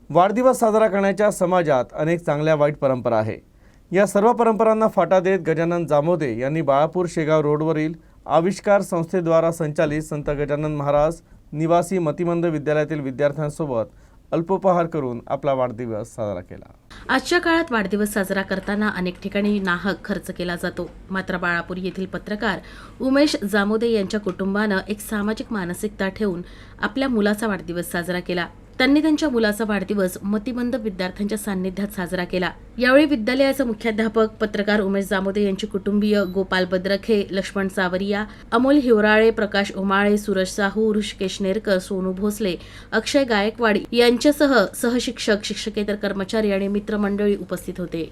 वाढदिवस साजरा करण्याच्या समाजात अनेक चांगल्या वाईट परंपरा आहे। या सर्व परंपरांना फाटा देत गजानन जामोदे यांनी बाळापूर शेगाव रोडवरील आविष्कार संस्थेद्वारा संचालित संत गजानन महाराज निवासी मतिमंद विद्यालयातील विद्यार्थ्यांसोबत अल्पोपहार करून आपला वाढदिवस साजरा केला। आजच्या काळात वाढदिवस साजरा करताना अनेक ठिकाणी नाहक खर्च केला जातो। मात्र बाळापूर येथील पत्रकार उमेश जामोदे यांच्या कुटुंबानं एक सामाजिक मानसिकता ठेवून आपल्या मुलाचा वाढदिवस साजरा केला। त्यांनी त्यांच्या मुलाचा वाढदिवस मतिमंद विद्यार्थ्यांच्या सान्निध्यात साजरा केला। यावेळी विद्यालयाचे मुख्याध्यापक पत्रकार उमेश जामोदे यांचे कुटुंबीय गोपाल बद्रखे, लक्ष्मण सावरिया, अमोल हिवराळे, प्रकाश उमाळे, सूरज साहू, ऋषिकेश नेरकर, सोनू भोसले, अक्षय गायकवाड यांच्यासह सहशिक्षक, शिक्षकेतर कर्मचारी आणि मित्रमंडळी उपस्थित होते।